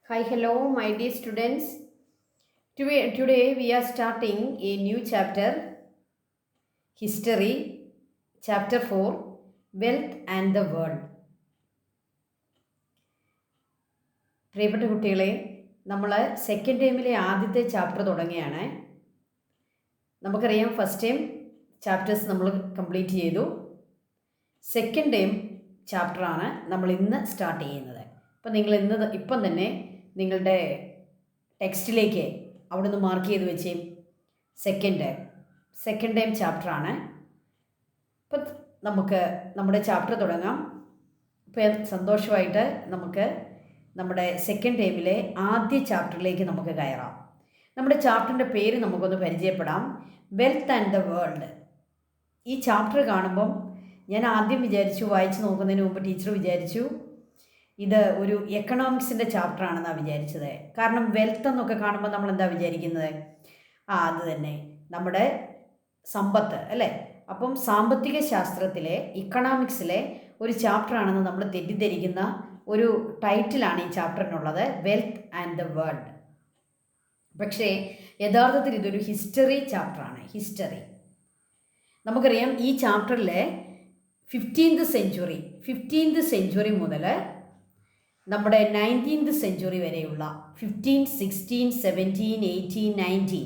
Hi, hello, my dear students. Today we are starting a new chapter, History, Chapter 4, Wealth and the World. പ്രിയപ്പെട്ട കുട്ടികളെ, നമ്മൾ second ടൈമിലെ ആദ്യത്തെ chapter തുടങ്ങിയാണ്. നമുക്കറിയാം first time chapters നമ്മൾ complete ചെയ്തു. സെക്കൻഡ് ടൈം ചാപ്റ്ററാണ് നമ്മൾ ഇന്ന് സ്റ്റാർട്ട് ചെയ്യുന്നത്. അപ്പോൾ നിങ്ങൾ ഇപ്പം തന്നെ നിങ്ങളുടെ ടെക്സ്റ്റിലേക്ക് അവിടെ നിന്ന് മാർക്ക് ചെയ്ത് വെച്ചേ സെക്കൻഡ് ടൈം ചാപ്റ്ററാണ്. അപ്പം നമുക്ക് നമ്മുടെ ചാപ്റ്റർ തുടങ്ങാം. ഇപ്പം സന്തോഷമായിട്ട് നമുക്ക് നമ്മുടെ സെക്കൻഡ് ടൈമിലെ ആദ്യ ചാപ്റ്ററിലേക്ക് നമുക്ക് കയറാം. നമ്മുടെ ചാപ്റ്ററിൻ്റെ പേര് നമുക്കൊന്ന് പരിചയപ്പെടാം, വെൽത്ത് ആൻഡ് ദ വേൾഡ്. ഈ ചാപ്റ്റർ കാണുമ്പം ഞാൻ ആദ്യം വിചാരിച്ചു, വായിച്ച് നോക്കുന്നതിന് മുമ്പ് ടീച്ചർ വിചാരിച്ചു ഇത് ഒരു എക്കണോമിക്സിൻ്റെ ചാപ്റ്ററാണെന്നാണ് വിചാരിച്ചത്. കാരണം വെൽത്ത് എന്നൊക്കെ കാണുമ്പോൾ നമ്മൾ എന്താ വിചാരിക്കുന്നത്? അത് തന്നെ നമ്മുടെ സമ്പത്ത് അല്ലേ. അപ്പം സാമ്പത്തിക ശാസ്ത്രത്തിലെ ഇക്കണോമിക്സിലെ ഒരു ചാപ്റ്ററാണെന്ന് നമ്മൾ തെറ്റിദ്ധരിക്കുന്ന ഒരു ടൈറ്റിലാണ് ഈ ചാപ്റ്ററിനുള്ളത്, വെൽത്ത് ആൻഡ് ദ വേൾഡ്. പക്ഷേ യഥാർത്ഥത്തിൽ ഇതൊരു ഹിസ്റ്ററി ചാപ്റ്ററാണ്. ഹിസ്റ്ററി നമുക്കറിയാം, ഈ ചാപ്റ്ററിലെ 15th സെഞ്ച്വറി മുതൽ നമ്മുടെ 19th സെഞ്ച്വറി വരെയുള്ള 15, 16, 17, 18,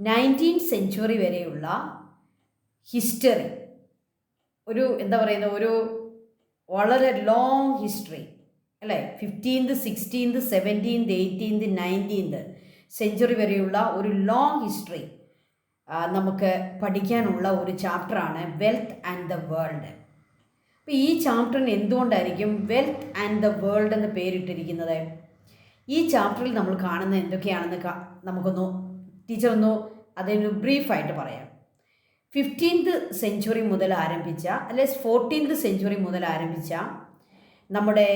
19th സെഞ്ച്വറി വരെയുള്ള ഹിസ്റ്ററി, ഒരു എന്താ പറയുന്നത്, ഒരു വളരെ ലോങ് ഹിസ്റ്ററി അല്ലേ. 15th, 16th, 17th, 18th, 19th century വരെയുള്ള ഒരു ലോങ് ഹിസ്റ്ററി നമുക്ക് പഠിക്കാനുള്ള ഒരു ചാപ്റ്ററാണ് വെൽത്ത് ആൻഡ് ദ വേൾഡ്. അപ്പോൾ ഈ ചാപ്റ്ററിന് എന്തുകൊണ്ടായിരിക്കും വെൽത്ത് ആൻഡ് ദ വേൾഡ് എന്ന് പേരിട്ടിരിക്കുന്നത്? ഈ ചാപ്റ്ററിൽ നമ്മൾ കാണുന്നത് എന്തൊക്കെയാണെന്ന് ടീച്ചർ അതിന് ബ്രീഫായിട്ട് പറയാം. 15th സെഞ്ച്വറി മുതൽ ആരംഭിച്ച, അല്ലെ 14th സെഞ്ച്വറി മുതൽ ആരംഭിച്ച നമ്മുടെ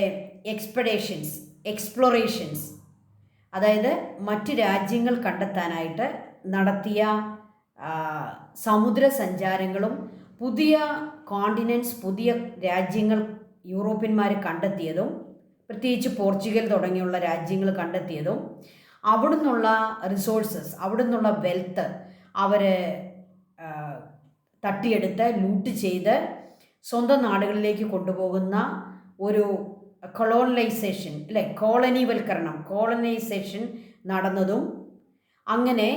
എക്സ്പ്ലോറേഷൻസ്, അതായത് മറ്റ് രാജ്യങ്ങൾ കണ്ടെത്താനായിട്ട് നടത്തിയ സമുദ്ര സഞ്ചാരങ്ങളും പുതിയ കോണ്ടിനെൻറ്റ്സ്, പുതിയ രാജ്യങ്ങൾ യൂറോപ്യന്മാർ കണ്ടെത്തിയതും, പ്രത്യേകിച്ച് പോർച്ചുഗൽ തുടങ്ങിയുള്ള രാജ്യങ്ങൾ കണ്ടെത്തിയതും, അവിടെ നിന്നുള്ള റിസോഴ്സസ്, അവിടെ നിന്നുള്ള വെൽത്ത് അവർ തട്ടിയെടുത്ത് ലൂട്ട് ചെയ്ത് സ്വന്തം നാടുകളിലേക്ക് കൊണ്ടുപോകുന്ന ഒരു കൊളോണലൈസേഷൻ അല്ലെ, കോളനൈസേഷൻ നടന്നതും, അങ്ങനെ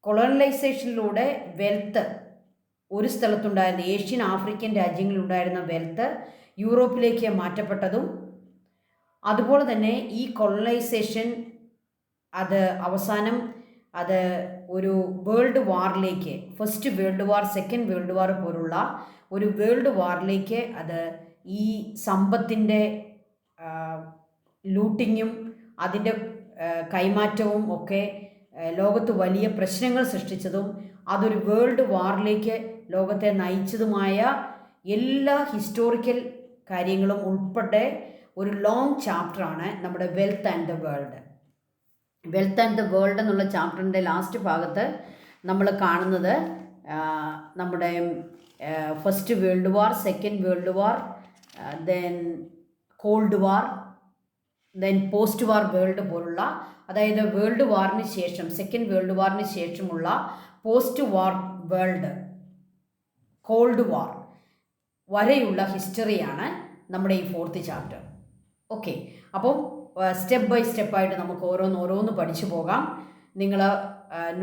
കൊളോണലൈസേഷനിലൂടെ വെൽത്ത് ഒരു സ്ഥലത്തുണ്ടായിരുന്ന ഏഷ്യൻ, ആഫ്രിക്കൻ രാജ്യങ്ങളിലുണ്ടായിരുന്ന വെൽത്ത് യൂറോപ്പിലേക്ക് മാറ്റപ്പെട്ടതും, അതുപോലെ തന്നെ ഈ കൊളോണൈസേഷൻ അവസാനം ഒരു വേൾഡ് വാറിലേക്ക്, first world war, second world war പോലുള്ള ഒരു വേൾഡ് വാറിലേക്ക് ഈ സമ്പത്തിൻ്റെ ലൂട്ടിങ്ങും അതിൻ്റെ കൈമാറ്റവും ഒക്കെ ലോകത്ത് വലിയ പ്രശ്നങ്ങൾ സൃഷ്ടിച്ചതും, അതൊരു വേൾഡ് വാറിലേക്ക് ലോകത്തെ നയിച്ചതുമായ എല്ലാ ഹിസ്റ്റോറിക്കൽ കാര്യങ്ങളും ഉൾപ്പെടെ ഒരു ലോങ് ചാപ്റ്ററാണ് നമ്മുടെ wealth and the world. Wealth and the world എന്നുള്ള ചാപ്റ്ററിൻ്റെ ലാസ്റ്റ് ഭാഗത്ത് നമ്മൾ കാണുന്നത് നമ്മുടെ first world war, second world വാർ, ദെൻ കോൾഡ് വാർ, ദെൻ പോസ്റ്റ് വാർ വേൾഡ് പോലുള്ള, അതായത് വേൾഡ് വാറിന് ശേഷം, സെക്കൻഡ് വേൾഡ് വാറിന് ശേഷമുള്ള പോസ്റ്റ് വാർ വേൾഡ്, കോൾഡ് വാർ വരെയുള്ള ഹിസ്റ്ററിയാണ് നമ്മുടെ ഈ 4th ചാപ്റ്റർ. ഓക്കെ, അപ്പം സ്റ്റെപ്പ് ബൈ സ്റ്റെപ്പായിട്ട് നമുക്ക് ഓരോന്ന് പഠിച്ചു പോകാം. നിങ്ങൾ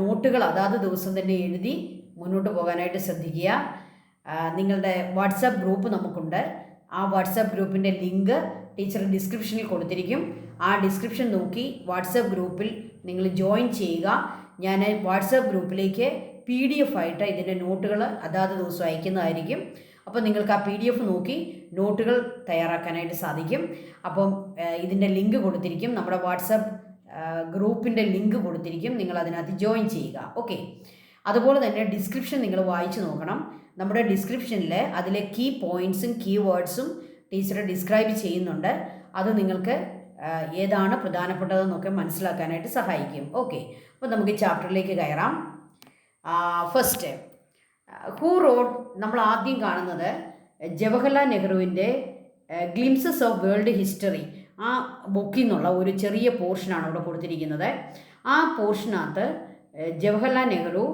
നോട്ടുകൾ അതാത് ദിവസം തന്നെ എഴുതി മുന്നോട്ട് പോകാനായിട്ട് ശ്രദ്ധിക്കുക. നിങ്ങളുടെ വാട്സാപ്പ് ഗ്രൂപ്പ് നമുക്കുണ്ട്. ആ വാട്സാപ്പ് ഗ്രൂപ്പിൻ്റെ ലിങ്ക് ടീച്ചർ ഡിസ്ക്രിപ്ഷനിൽ കൊടുത്തിരിക്കും. ആ ഡിസ്ക്രിപ്ഷൻ നോക്കി വാട്സാപ്പ് ഗ്രൂപ്പിൽ നിങ്ങൾ ജോയിൻ ചെയ്യുക. ഞാൻ വാട്സാപ്പ് ഗ്രൂപ്പിലേക്ക് PDF ആയിട്ട് ഇതിൻ്റെ നോട്ടുകൾ അതാത് ദിവസം അയക്കുന്നതായിരിക്കും. അപ്പോൾ നിങ്ങൾക്ക് ആ PDF നോക്കി നോട്ടുകൾ തയ്യാറാക്കാനായിട്ട് സാധിക്കും. അപ്പം ഇതിൻ്റെ ലിങ്ക് കൊടുത്തിരിക്കും, നമ്മുടെ വാട്സാപ്പ് ഗ്രൂപ്പിൻ്റെ ലിങ്ക് കൊടുത്തിരിക്കും, നിങ്ങൾ അതിനകത്ത് ജോയിൻ ചെയ്യുക. ഓക്കെ, അതുപോലെ തന്നെ ഡിസ്ക്രിപ്ഷൻ നിങ്ങൾ വായിച്ചു നോക്കണം. നമ്മുടെ ഡിസ്ക്രിപ്ഷനിൽ അതിലെ കീ പോയിൻറ്റ്സും കീ വേർഡ്സും ടീച്ചർ ഡിസ്ക്രൈബ് ചെയ്യുന്നുണ്ട്. അത് നിങ്ങൾക്ക് ഏതാണ് പ്രധാനപ്പെട്ടതെന്നൊക്കെ മനസ്സിലാക്കാനായിട്ട് സഹായിക്കും. ഓക്കെ, അപ്പോൾ നമുക്ക് ഈ ചാപ്റ്ററിലേക്ക് കയറാം. ഫസ്റ്റ്, ഹൂ റോഡ്, നമ്മൾ ആദ്യം കാണുന്നത് ജവഹർലാൽ നെഹ്റുവിൻ്റെ ഗ്ലിംസസ് ഓഫ് വേൾഡ് ഹിസ്റ്ററി, ആ ബുക്കിൽ നിന്നുള്ള ഒരു ചെറിയ പോർഷനാണ് ഇവിടെ കൊടുത്തിരിക്കുന്നത്. ആ പോർഷനകത്ത് ജവഹർലാൽ നെഹ്റു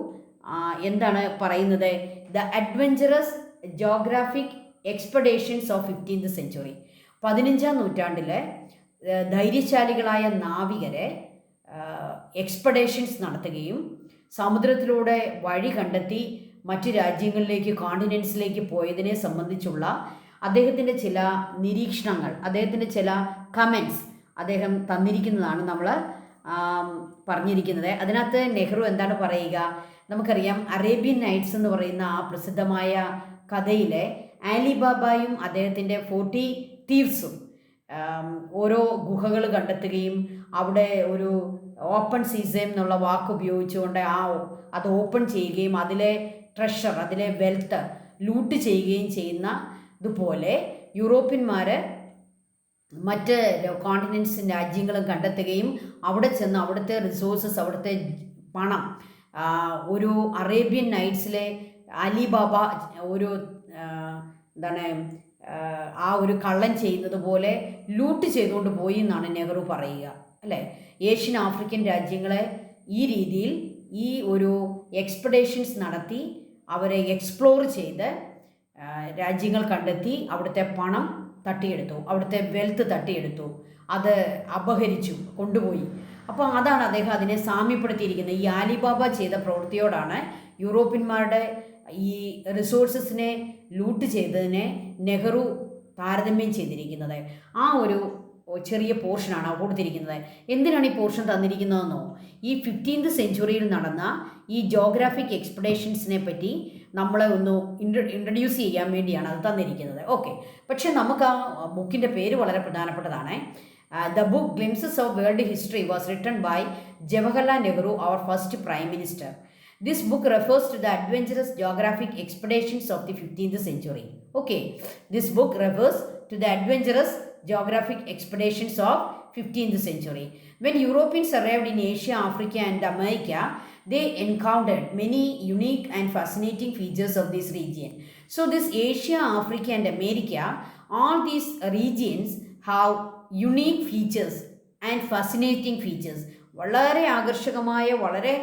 എന്താണ് പറയുന്നത്? The adventurous geographic expeditions of 15th century. 15ാം നൂറ്റാണ്ടിലെ ധൈര്യശാലികളായ നാവികരെ എക്സ്പെഡീഷൻസ് നടത്തുകയും സമുദ്രത്തിലൂടെ വഴി കണ്ടെത്തി മറ്റ് രാജ്യങ്ങളിലേക്ക്, കോണ്ടിനെൻസിലേക്ക് പോയതിനെ സംബന്ധിച്ചുള്ള അദ്ദേഹത്തിൻ്റെ ചില നിരീക്ഷണങ്ങൾ, അദ്ദേഹത്തിൻ്റെ ചില കമൻറ്റ്സ് അദ്ദേഹം തന്നിരിക്കുന്നതാണ് നമ്മൾ പറഞ്ഞിരിക്കുന്നത്. അതിനകത്ത് നെഹ്റു എന്താണ് പറയുക? നമുക്കറിയാം, അറേബ്യൻ നൈറ്റ്സ് എന്ന് പറയുന്ന ആ പ്രസിദ്ധമായ കഥയിലെ ആലിബാബയും അദ്ദേഹത്തിൻ്റെ 40 തീവ്സും ഓരോ ഗുഹകൾ കണ്ടെത്തുകയും അവിടെ ഒരു ഓപ്പൺ സീസം എന്നുള്ള വാക്ക് ഉപയോഗിച്ചുകൊണ്ട് അത് ഓപ്പൺ ചെയ്യുകയും അതിലെ ട്രഷർ, അതിലെ വെൽത്ത് ലൂട്ട് ചെയ്യുകയും ചെയ്യുന്ന ഇതുപോലെ യൂറോപ്യന്മാർ മറ്റ് കോണ്ടിനെൻറ്റ്സ് രാജ്യങ്ങളും കണ്ടെത്തുകയും അവിടെ ചെന്ന് അവിടുത്തെ റിസോഴ്സസ്, അവിടുത്തെ പണം ഒരു അറേബ്യൻ നൈറ്റ്സിലെ അലിബാബ ഒരു എന്താണ് ആ ഒരു കള്ളൻ ചെയ്യുന്നത് പോലെ ലൂട്ട് ചെയ്തുകൊണ്ട് പോയി എന്നാണ് നെഹ്റു പറയുക, അല്ലേ? ഏഷ്യൻ ആഫ്രിക്കൻ രാജ്യങ്ങളെ ഈ രീതിയിൽ ഈ ഒരു എക്സ്പെഡീഷൻസ് നടത്തി അവരെ എക്സ്പ്ലോർ ചെയ്ത് രാജ്യങ്ങൾ കണ്ടെത്തി അവിടുത്തെ പണം തട്ടിയെടുത്തു, അവിടുത്തെ വെൽത്ത് തട്ടിയെടുത്തു, അത് അപഹരിച്ചു, കൊണ്ടുപോയി. അപ്പോൾ അതാണ് അദ്ദേഹം അതിനെ സാമ്യപ്പെടുത്തിയിരിക്കുന്നത്. ഈ ആലിബാബ ചെയ്ത പ്രവൃത്തിയോടാണ് യൂറോപ്യന്മാരുടെ ഈ റിസോഴ്സസിനെ ലൂട്ട് ചെയ്തതിനെ നെഹ്റു താരതമ്യം ചെയ്തിരിക്കുന്നത്. ആ ഒരു ചെറിയ പോർഷനാണ് കൊടുത്തിരിക്കുന്നത്. എന്തിനാണ് ഈ പോർഷൻ തന്നിരിക്കുന്നതെന്നോ? ഈ 15th സെഞ്ച്വറിയിൽ നടന്ന ഈ ജോഗ്രാഫിക് എക്സ്പെഡീഷൻസിനെ പറ്റി നമ്മളെ ഒന്ന് ഇൻട്രൊഡ്യൂസ് ചെയ്യാൻ വേണ്ടിയാണ് അത് തന്നിരിക്കുന്നത്. ഓക്കെ, പക്ഷേ നമുക്ക് ആ ബുക്കിൻ്റെ പേര് വളരെ പ്രധാനപ്പെട്ടതാണ്. The book Glimpses of World History was written by Jawaharlal Nehru, our first Prime Minister. This book refers to the adventurous geographic expeditions of the 15th century. Okay, this book refers to the adventurous geographic expeditions of 15th century. When Europeans arrived in Asia, Africa and America, they encountered many unique and fascinating features of this region. So this Asia, Africa and America, all these regions have unique features and fascinating features. വളരെ ആകർഷകമായ, വളരെ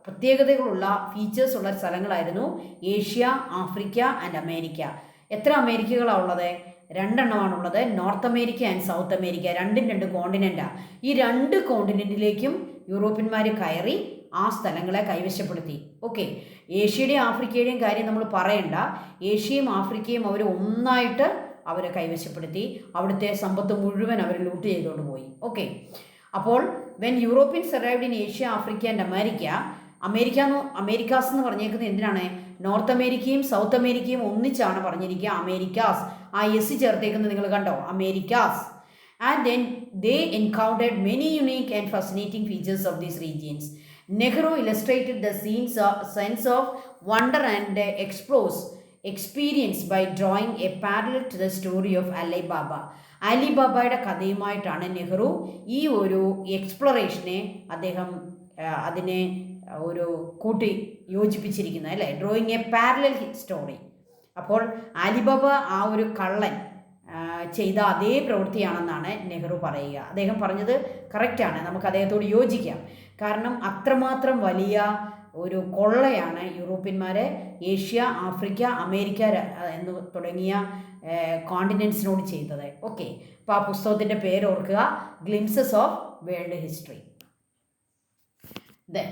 പ്രത്യേകതകളുള്ള features ഉള്ള സ്ഥലങ്ങളായിരുന്നു Asia, Africa and America. എത്ര അമേരിക്കകളാണ് ഉള്ളത്? 2 എണ്ണമാണുള്ളത്. North America and south America, 2 കോണ്ടിനെൻ്റാണ്. ഈ 2 കോണ്ടിനെൻറ്റിലേക്കും യൂറോപ്യന്മാർ കയറി ആ സ്ഥലങ്ങളെ കൈവശപ്പെടുത്തി. ഓക്കെ, ഏഷ്യയുടെയും ആഫ്രിക്കയുടെയും കാര്യം നമ്മൾ പറയണ്ട. ഏഷ്യയും ആഫ്രിക്കയും അവർ ഒന്നായിട്ട് അവരെ കൈവശപ്പെടുത്തി. അവിടുത്തെ സമ്പത്ത് മുഴുവൻ അവർ ലൂട്ട് ചെയ്തുകൊണ്ട് പോയി. ഓക്കെ, അപ്പോൾ when Europeans arrived in Asia, Africa and Americas എന്ന് പറഞ്ഞേക്കുന്നത് എന്തിനാണ്? നോർത്ത് അമേരിക്കയും സൗത്ത് അമേരിക്കയും ഒന്നിച്ചാണ് പറഞ്ഞിരിക്കുക. അമേരിക്കാസ്, ആ എസ് ചേർത്തേക്കുന്നത് നിങ്ങൾ കണ്ടോ? Americas. And then they encountered many unique and fascinating features of these regions. Nehru illustrated the sense of wonder and experience by drawing a parallel to the story of Ali Baba. അലിബാബയുടെ കഥയുമായിട്ടാണ് നെഹ്റു ഈ ഒരു എക്സ്പ്ലോറേഷനെ അദ്ദേഹം അതിനെ ഒരു കൂട്ടി യോജിപ്പിച്ചിരിക്കുന്നത്, അല്ലേ? Drawing a parallel story. അപ്പോൾ അലിബാബ ആ ഒരു കള്ളൻ ചെയ്ത അതേ പ്രവൃത്തിയാണെന്നാണ് നെഹ്റു പറയുക. അദ്ദേഹം പറഞ്ഞത് കറക്റ്റാണ്, നമുക്ക് അദ്ദേഹത്തോട് യോജിക്കാം. കാരണം അത്രമാത്രം വലിയ ഒരു കൊള്ളയാണ് യൂറോപ്യന്മാരെ ഏഷ്യ, ആഫ്രിക്ക, അമേരിക്ക എന്ന് തുടങ്ങിയ കോണ്ടിനെൻറ്റ്സിനോട് ചെയ്തത്. ഓക്കെ, അപ്പോൾ ആ പുസ്തകത്തിൻ്റെ പേര് ഓർക്കുക, glimpses of world history. Then,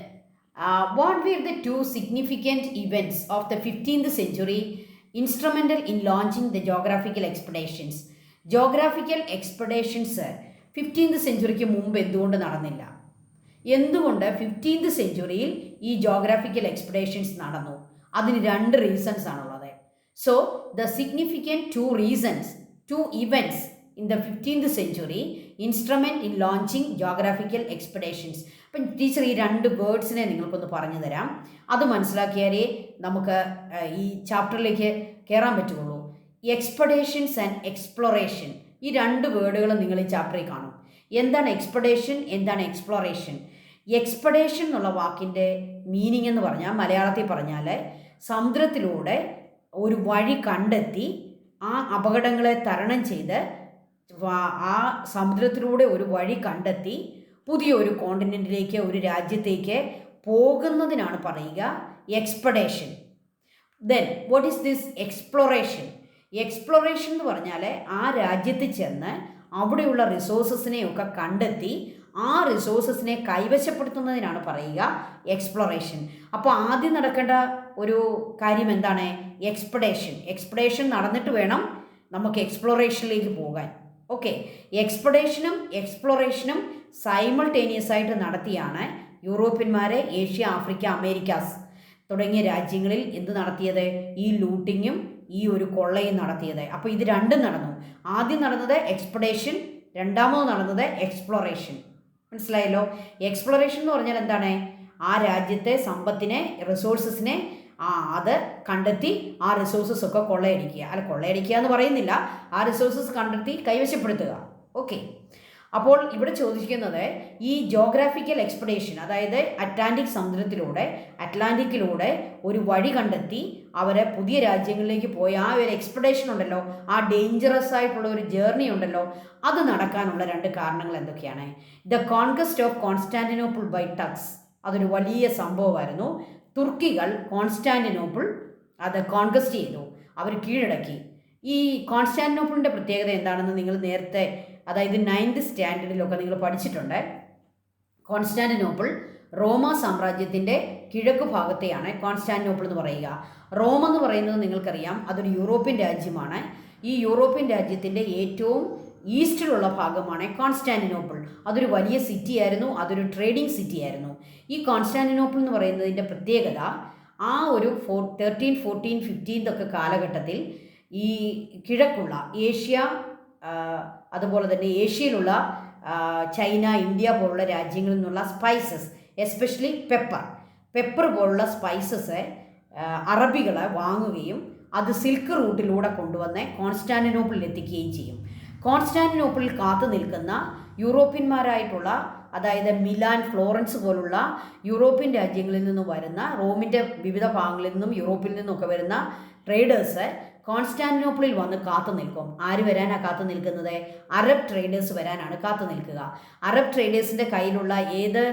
what were the 2 significant events of the 15th century instrumental in launching the geographical expeditions? Geographical expeditions 15th സെഞ്ച്വറിക്ക് മുമ്പ് എന്തുകൊണ്ട് നടന്നില്ല? എന്തുകൊണ്ട് 15th സെഞ്ച്വറിയിൽ ഈ ജോഗ്രാഫിക്കൽ എക്സ്പെഡീഷൻസ് നടന്നു? അതിന് 2 റീസൺസ് ആണുള്ളത്. So the significant 2 events in the 15th century instrument in launching geographical expeditions. അപ്പം teacher ഈ 2 വേർഡ്സിനെ നിങ്ങൾക്കൊന്ന് പറഞ്ഞു തരാം. അത് മനസ്സിലാക്കിയാലേ നമുക്ക് ഈ ചാപ്റ്ററിലേക്ക് കയറാൻ പറ്റുള്ളൂ. എക്സ്പെഡീഷൻസ് ആൻഡ് എക്സ്പ്ലോറേഷൻ, ഈ 2 വേർഡുകളും നിങ്ങൾ ഈ ചാപ്റ്ററിൽ കാണും. എന്താണ് എക്സ്പെഡീഷൻ, എന്താണ് എക്സ്പ്ലോറേഷൻ? എക്സ്പെഡീഷൻ എന്നുള്ള വാക്കിൻ്റെ മീനിങ് എന്ന് പറഞ്ഞാൽ, മലയാളത്തിൽ പറഞ്ഞാൽ സമുദ്രത്തിലൂടെ ഒരു വഴി കണ്ടെത്തി ആ അപകടങ്ങളെ തരണം ചെയ്ത് ആ സമുദ്രത്തിലൂടെ ഒരു വഴി കണ്ടെത്തി പുതിയൊരു കോണ്ടിനെൻറ്റിലേക്ക്, ഒരു രാജ്യത്തേക്ക് പോകുന്നതിനാണ് പറയുക expedition. Then what is this exploration? Exploration എന്ന് പറഞ്ഞാൽ ആ രാജ്യത്ത് ചെന്ന് അവിടെയുള്ള റിസോഴ്സസിനെയൊക്കെ കണ്ടെത്തി ആ റിസോഴ്സസിനെ കൈവശപ്പെടുത്തുന്നതിനാണ് പറയുക എക്സ്പ്ലോറേഷൻ. അപ്പോൾ ആദ്യം നടക്കേണ്ട ഒരു കാര്യം എന്താണ്? എക്സ്പെഡേഷൻ. എക്സ്പെഡേഷൻ നടന്നിട്ട് വേണം നമുക്ക് എക്സ്പ്ലോറേഷനിലേക്ക് പോകാൻ. ഓക്കെ, എക്സ്പെഡേഷനും എക്സ്പ്ലോറേഷനും സൈമൾട്ടേനിയസ് ആയിട്ട് നടത്തിയാണ് യൂറോപ്യന്മാരെ ഏഷ്യ, ആഫ്രിക്ക, അമേരിക്കാസ് തുടങ്ങിയ രാജ്യങ്ങളിൽ എന്ത് നടത്തിയത്? ഈ ലൂട്ടിങ്ങും ഈ ഒരു കൊള്ളയും നടത്തിയത്. അപ്പോൾ ഇത് രണ്ടും നടന്നു. ആദ്യം നടന്നത് എക്സ്പെഡേഷൻ, രണ്ടാമത് നടന്നത് എക്സ്പ്ലോറേഷൻ. മനസ്സിലായല്ലോ? എക്സ്പ്ലോറേഷൻ എന്ന് പറഞ്ഞാൽ എന്താണ്? ആ രാജ്യത്തെ സമ്പത്തിനെ, റിസോഴ്സസിനെ അത് കണ്ടെത്തി ആ റിസോഴ്സസ് ഒക്കെ കൊള്ളയടിക്കുക. അല്ല, കൊള്ളയടിക്കുക എന്ന് പറയുന്നില്ല, ആ റിസോഴ്സസ് കണ്ടെത്തി കൈവശപ്പെടുത്തുക. ഓക്കെ, അപ്പോൾ ഇവിടെ ചോദിക്കുന്നത് ഈ ജോഗ്രാഫിക്കൽ എക്സ്പെഡേഷൻ, അതായത് അറ്റ്ലാന്റിക്കിലൂടെ ഒരു വഴി കണ്ടെത്തി അവരെ പുതിയ രാജ്യങ്ങളിലേക്ക് പോയ ആ ഒരു എക്സ്പെഡേഷൻ ഉണ്ടല്ലോ, ആ ഡേഞ്ചറസ് ആയിട്ടുള്ള ഒരു ജേർണി ഉണ്ടല്ലോ, അത് നടക്കാനുള്ള രണ്ട് കാരണങ്ങൾ എന്തൊക്കെയാണ്? The conquest of Constantinople by Turks, അതൊരു വലിയ സംഭവമായിരുന്നു. തുർക്കികൾ കോൺസ്റ്റാന്റിനോപ്പിൾ അത് കോൺക്വസ്റ്റ് ചെയ്തു, അവർ കീഴടക്കി. ഈ കോൺസ്റ്റാന്റിനോപ്പിളിൻ്റെ പ്രത്യേകത എന്താണെന്ന് നിങ്ങൾ നേരത്തെ, അതായത് 9th സ്റ്റാൻഡേർഡിലൊക്കെ നിങ്ങൾ പഠിച്ചിട്ടുണ്ട്. കോൺസ്റ്റാന്റിനോപ്പിൾ റോമ സാമ്രാജ്യത്തിൻ്റെ കിഴക്ക് ഭാഗത്തെയാണ് കോൺസ്റ്റാന്റിനോപ്പിൾ എന്ന് പറയുക. റോം എന്ന് പറയുന്നത് നിങ്ങൾക്കറിയാം, അതൊരു യൂറോപ്യൻ രാജ്യമാണ്. ഈ യൂറോപ്യൻ രാജ്യത്തിൻ്റെ ഏറ്റവും ഈസ്റ്റിലുള്ള ഭാഗമാണ് കോൺസ്റ്റാന്റിനോപ്പിൾ. അതൊരു വലിയ സിറ്റി ആയിരുന്നു, അതൊരു ട്രേഡിംഗ് സിറ്റി ആയിരുന്നു. ഈ കോൺസ്റ്റാന്റിനോപ്പിൾ എന്ന് പറയുന്നതിൻ്റെ പ്രത്യേകത, ആ ഒരു 13, 14, 15 ഒക്കെ കാലഘട്ടത്തിൽ ഈ കിഴക്കുള്ള ഏഷ്യ, അതുപോലെ തന്നെ ഏഷ്യയിലുള്ള ചൈന, ഇന്ത്യ പോലുള്ള രാജ്യങ്ങളിൽ നിന്നുള്ള സ്പൈസസ്, എസ്പെഷ്യലി പെപ്പർ പോലുള്ള സ്പൈസസ് അറബികൾ വാങ്ങുകയും അത് സിൽക്ക് റൂട്ടിലൂടെ കൊണ്ടുവന്ന് കോൺസ്റ്റാന്റിനോപ്പിളിൽ എത്തിക്കുകയും ചെയ്യും. കോൺസ്റ്റാന്റിനോപ്പിളിൽ കാത്തു നിൽക്കുന്ന യൂറോപ്യന്മാരായിട്ടുള്ള, അതായത് മിലാൻ, ഫ്ലോറൻസ് പോലുള്ള യൂറോപ്യൻ രാജ്യങ്ങളിൽ നിന്നും വരുന്ന, റോമിൻ്റെ വിവിധ ഭാഗങ്ങളിൽ നിന്നും യൂറോപ്പിൽ നിന്നൊക്കെ വരുന്ന ട്രേഡേഴ്സ് കോൺസ്റ്റാന്റിനോപ്പിളിൽ വന്ന് കാത്തു നിൽക്കും. ആര് വരാനാണ് കാത്തു നിൽക്കുന്നത്? അറബ് ട്രേഡേഴ്സ് വരാനാണ് കാത്തു നിൽക്കുക. അറബ് ട്രേഡേഴ്സിൻ്റെ കയ്യിലുള്ള ഏത്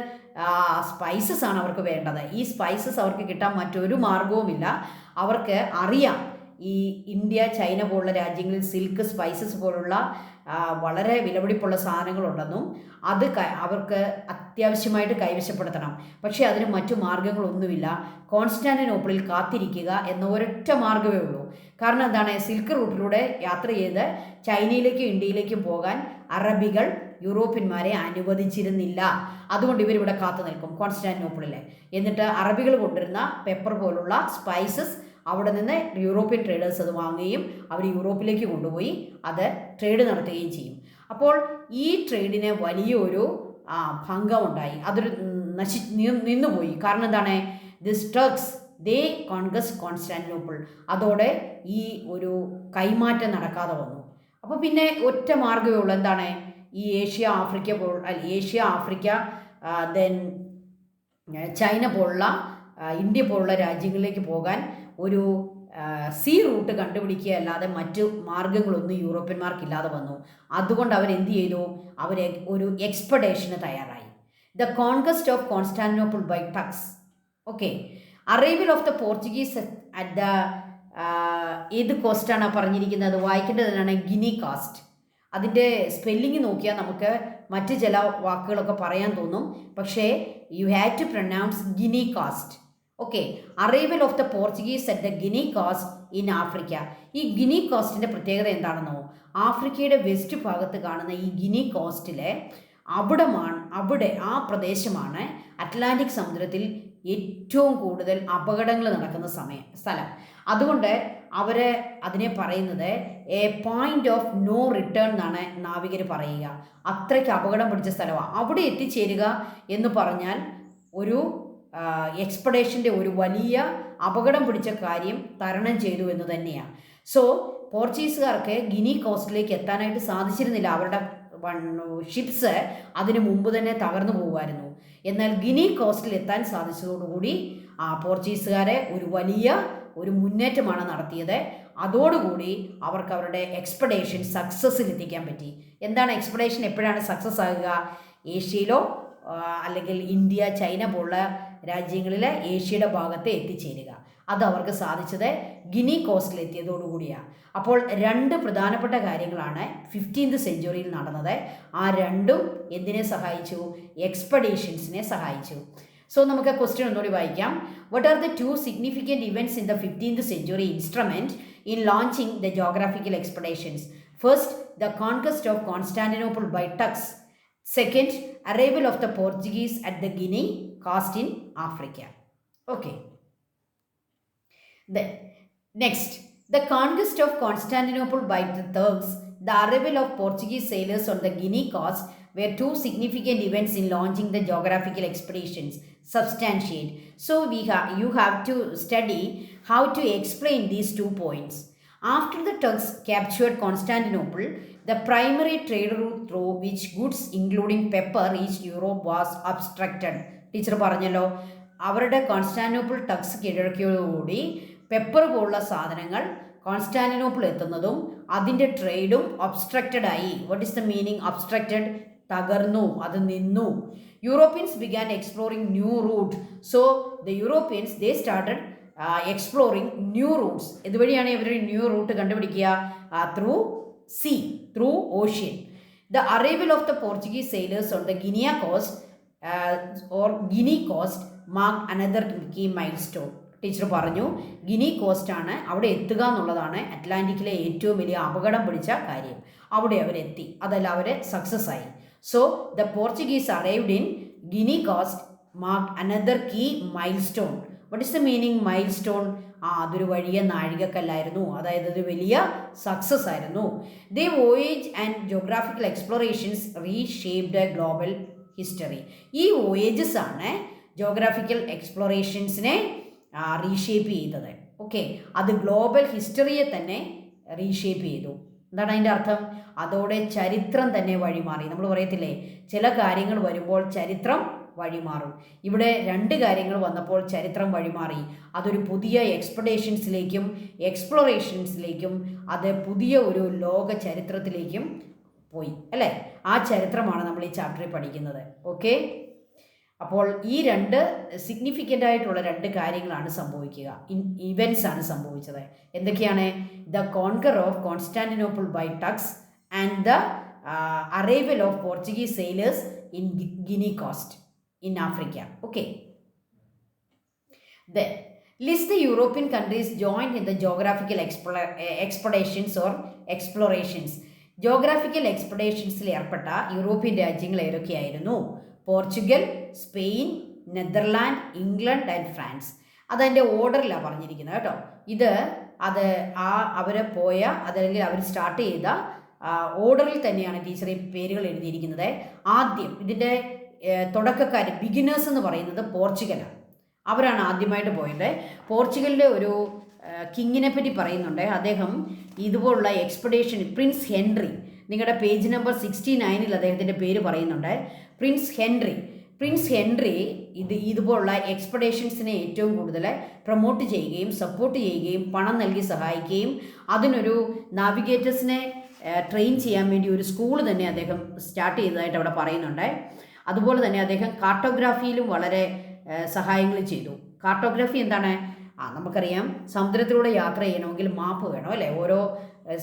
സ്പൈസസ് ആണ് അവർക്ക് വേണ്ടത്? ഈ സ്പൈസസ് അവർക്ക് കിട്ടാൻ മറ്റൊരു മാർഗവുമില്ല. അവർക്ക് അറിയാം ഈ ഇന്ത്യ, ചൈന പോലുള്ള രാജ്യങ്ങളിൽ സിൽക്ക്, സ്പൈസസ് പോലുള്ള വളരെ വിലപിടിപ്പുള്ള സാധനങ്ങളുണ്ടെന്നും അത് അവർക്ക് അത്യാവശ്യമായിട്ട് കൈവശപ്പെടുത്തണം. പക്ഷേ അതിന് മറ്റു മാർഗങ്ങളൊന്നുമില്ല. കോൺസ്റ്റാന്റിനോപ്പിളിൽ കാത്തിരിക്കുക എന്ന ഒരൊറ്റ മാർഗ്ഗമേ ഉള്ളൂ. കാരണം എന്താണ്? സിൽക്ക് റൂട്ടിലൂടെ യാത്ര ചെയ്ത് ചൈനയിലേക്കും ഇന്ത്യയിലേക്കും പോകാൻ അറബികൾ യൂറോപ്യന്മാരെ അനുവദിച്ചിരുന്നില്ല. അതുകൊണ്ട് ഇവരിവിടെ കാത്തു നിൽക്കും കോൺസ്റ്റാന്റിനോപ്പിളിൽ. എന്നിട്ട് അറബികൾ കൊണ്ടുവരുന്ന പെപ്പർ പോലുള്ള സ്പൈസസ് അവിടെ നിന്ന് യൂറോപ്യൻ ട്രേഡേഴ്സ് അത് വാങ്ങുകയും അവർ യൂറോപ്പിലേക്ക് കൊണ്ടുപോയി അത് ട്രേഡ് നടത്തുകയും ചെയ്യും. അപ്പോൾ ഈ ട്രേഡിന് വലിയൊരു ഭംഗമുണ്ടായി, അതൊരു നിന്നുപോയി. കാരണം എന്താണ്? This Turks they conquest Constantinople. അതോടെ ഈ ഒരു കൈമാറ്റം നടക്കാതെ വന്നു. അപ്പോൾ പിന്നെ ഒറ്റ മാർഗ്ഗമേ ഉള്ളൂ. എന്താണ്? ഈ ഏഷ്യ, ആഫ്രിക്ക, ദെൻ ചൈന പോലുള്ള, ഇന്ത്യ പോലുള്ള രാജ്യങ്ങളിലേക്ക് പോകാൻ ഒരു സീ റൂട്ട് കണ്ടുപിടിക്കുക അല്ലാതെ മറ്റു മാർഗങ്ങളൊന്നും യൂറോപ്യന്മാർക്കില്ലാതെ വന്നു. അതുകൊണ്ട് അവരെന്ത് ചെയ്തു? അവർ ഒരു എക്സ്പെഡേഷന് തയ്യാറായി. The conquest of Constantinople by Turks. Okay, arrival of the Portuguese at the ഏത് കോസ്റ്റാണ് പറഞ്ഞിരിക്കുന്നത്? വായിക്കേണ്ടതിനാണ് ഗിനി കാസ്റ്റ്. അതിൻ്റെ സ്പെല്ലിങ് നോക്കിയാൽ നമുക്ക് മറ്റ് ചില വാക്കുകളൊക്കെ പറയാൻ തോന്നും, പക്ഷേ you have to pronounce Guinea coast. Okay, arrival of the Portuguese at the Guinea coast in Africa. ഈ ഗിനി കാസ്റ്റിൻ്റെ പ്രത്യേകത എന്താണെന്നോ? ആഫ്രിക്കയുടെ വെസ്റ്റ് ഭാഗത്ത് കാണുന്ന ഈ ഗിനി കോസ്റ്റിലെ അവിടെ ആ പ്രദേശമാണ് അറ്റ്ലാന്റിക് സമുദ്രത്തിൽ ഏറ്റവും കൂടുതൽ അപകടങ്ങൾ നടക്കുന്ന സ്ഥലം. അതുകൊണ്ട് അവർ അതിനെ പറയുന്നത് a point of no return എന്നാണ് നാവികർ പറയുക. അത്രയ്ക്ക് അപകടം പിടിച്ച സ്ഥലമാണ്. അവിടെ എത്തിച്ചേരുക എന്ന് പറഞ്ഞാൽ ഒരു എക്സ്പെഡേഷൻ്റെ ഒരു വലിയ അപകടം പിടിച്ച കാര്യം തരണം ചെയ്തു എന്ന് തന്നെയാണ്. സോ പോർച്ചുഗീസുകാർക്ക് ഗിനി കോസ്റ്റിലേക്ക് എത്താനായിട്ട് സാധിച്ചിരുന്നില്ല. അവരുടെ ഷിപ്സ് അതിനു മുമ്പ് തന്നെ തകർന്നു പോകുമായിരുന്നു. എന്നാൽ ഗിനി കോസ്റ്റിൽ എത്താൻ സാധിച്ചതോടുകൂടി പോർച്ചുഗീസുകാരെ ഒരു വലിയ മുന്നേറ്റമാണ് നടത്തിയത്. അതോടുകൂടി അവർക്ക് അവരുടെ എക്സ്പെഡേഷൻ സക്സസ്സിലെത്തിക്കാൻ പറ്റി. എന്താണ് എക്സ്പെഡേഷൻ എപ്പോഴാണ് സക്സസ് ആകുക? ഏഷ്യയിലോ അല്ലെങ്കിൽ ഇന്ത്യ, ചൈന പോലുള്ള രാജ്യങ്ങളിൽ ഏഷ്യയുടെ ഭാഗത്ത് എത്തിച്ചേരുക. അത് അവർക്ക് സാധിച്ചത് ഗിനി കോസ്റ്റിലെത്തിയതോടുകൂടിയാണ്. അപ്പോൾ രണ്ട് പ്രധാനപ്പെട്ട കാര്യങ്ങളാണ് 15th സെഞ്ച്വറിയിൽ നടന്നത്. ആ രണ്ടും എന്തിനെ സഹായിച്ചു? എക്സ്പെഡീഷൻസിനെ സഹായിച്ചു. സോ നമുക്ക് ക്വസ്റ്റ്യൻ ഒന്നുകൂടി വായിക്കാം. What are the two significant events in the 15th century instrument in launching the geographical expeditions? First, the conquest of Constantinople by Turks. Second, arrival of the Portuguese at the Guinea coast in Africa. Okay. Then, next, the conquest of Constantinople by the Turks, the arrival of Portuguese sailors on the Guinea coast were two significant events in launching the geographical expeditions. Substantiate. So you have to study how to explain these 2 points. After the Turks captured Constantinople, the primary trade route through which goods including pepper reached Europe was obstructed. Teacher പറഞ്ഞല്ലോ, അവരുടെ Constantinople Tux കീഴടക്കിയതോടുകൂടി pepper പോലുള്ള സാധനങ്ങൾ Constantinople എത്തുന്നതും അതിൻ്റെ ട്രേഡും obstructed ആയി. What is the meaning? Obstructed, തകർന്നു, അത് നിന്നു. Europeans began exploring new route. So the Europeans, they started exploring new routes. ഇതുവഴിയാണ് ഇവർ ന്യൂ റൂട്ട് കണ്ടുപിടിക്കുക? Through sea, through ocean. The arrival of the Portuguese sailors on the Guinea coast or Guinea coast marked another key milestone. Teacher പറഞ്ഞു, guinea cost ആണ്, അവിടെ എത്തുക എന്നുള്ളതാണ് അറ്റ്ലാന്റിക്കിലെ ഏറ്റവും വലിയ അപകടം പിടിച്ച കാര്യം. അവിടെ അവരെത്തി, അതല്ല അവർ സക്സസ് ആയി. So the Portuguese arrived in Guinea coast marked another key milestone. What is the meaning milestone? അതൊരു വലിയ നാഴികക്കല്ലായിരുന്നു, അതായത് ഒരു വലിയ സക്സസ് ആയിരുന്നു. The voyage and geographical explorations reshaped a global history. ഈ വോയേജസ് ആണ് ജോഗ്രാഫിക്കൽ എക്സ്പ്ലോറേഷൻസിനെ റീഷേപ്പ് ചെയ്തത്. ഓക്കെ, അത് ഗ്ലോബൽ ഹിസ്റ്ററിയെ തന്നെ റീഷേപ്പ് ചെയ്തു. എന്താണ് അതിൻ്റെ അർത്ഥം? അതോടെ ചരിത്രം തന്നെ വഴിമാറി. നമ്മൾ പറയത്തില്ലേ, ചില കാര്യങ്ങൾ വരുമ്പോൾ ചരിത്രം വഴിമാറും. ഇവിടെ രണ്ട് കാര്യങ്ങൾ വന്നപ്പോൾ ചരിത്രം വഴിമാറി. അതൊരു പുതിയ എക്സ്പെഡേഷൻസിലേക്കും എക്സ്പ്ലോറേഷൻസിലേക്കും അത് പുതിയ ഒരു ലോക ചരിത്രത്തിലേക്കും പോയി, അല്ലേ? ആ ചരിത്രമാണ് നമ്മൾ ഈ ചാപ്റ്ററിൽ പഠിക്കുന്നത്. ഓക്കെ, അപ്പോൾ ഈ രണ്ട് സിഗ്നിഫിക്കൻ്റ് ആയിട്ടുള്ള രണ്ട് കാര്യങ്ങളാണ് സംഭവിക്കുക, ഇവൻറ്റ്സ് ആണ് സംഭവിച്ചത്. എന്തൊക്കെയാണ്? The conquer of Constantinople by Turks and the arrival of Portuguese sailors in Guinea coast in Africa. Okay. Then, list the European countries joined in the geographical expeditions or explorations. Geographical expeditionsൽ ഏർപ്പെട്ട European രാജ്യങ്ങൾ ഏതൊക്കെയായിരുന്നു? Portugal, Spain, Netherland, England and France. അതതിൻ്റെ ഓർഡറിലാണ് പറഞ്ഞിരിക്കുന്നത് കേട്ടോ. അവർ പോയ അതല്ലെങ്കിൽ അവർ സ്റ്റാർട്ട് ചെയ്ത ഓർഡറിൽ തന്നെയാണ് ടീച്ചർ ഈ പേരുകൾ എഴുതിയിരിക്കുന്നത്. ആദ്യം ഇതിൻ്റെ തുടക്കക്കാർ, ബിഗിനേഴ്സ് എന്ന് പറയുന്നത് പോർച്ചുഗലാണ്. അവരാണ് ആദ്യമായിട്ട് പോയത്. പോർച്ചുഗലിലെ ഒരു കിങ്ങിനെ പറ്റി പറയുന്നുണ്ട്. അദ്ദേഹം ഇതുപോലുള്ള എക്സ്പെഡീഷൻ, പ്രിൻസ് ഹെൻറി, നിങ്ങളുടെ പേജ് നമ്പർ 69 അദ്ദേഹത്തിൻ്റെ പേര് പറയുന്നുണ്ട്. പ്രിൻസ് ഹെൻറി ഇതുപോലുള്ള എക്സ്പെഡീഷൻസിനെ ഏറ്റവും കൂടുതൽ പ്രൊമോട്ട് ചെയ്യുകയും സപ്പോർട്ട് ചെയ്യുകയും പണം നൽകി സഹായിക്കുകയും അതിനൊരു നാവിഗേറ്റേഴ്സിനെ ട്രെയിൻ ചെയ്യാൻ വേണ്ടി ഒരു സ്കൂൾ തന്നെ അദ്ദേഹം സ്റ്റാർട്ട് ചെയ്തതായിട്ട് അവിടെ പറയുന്നുണ്ട്. അതുപോലെ തന്നെ അദ്ദേഹം കാർട്ടോഗ്രാഫിയിലും വളരെ സഹായങ്ങൾ ചെയ്തു. കാർട്ടോഗ്രാഫി എന്താണ്? നമുക്കറിയാം, സമുദ്രത്തിലൂടെ യാത്ര ചെയ്യണമെങ്കിൽ മാപ്പ് വേണം, അല്ലേ? ഓരോ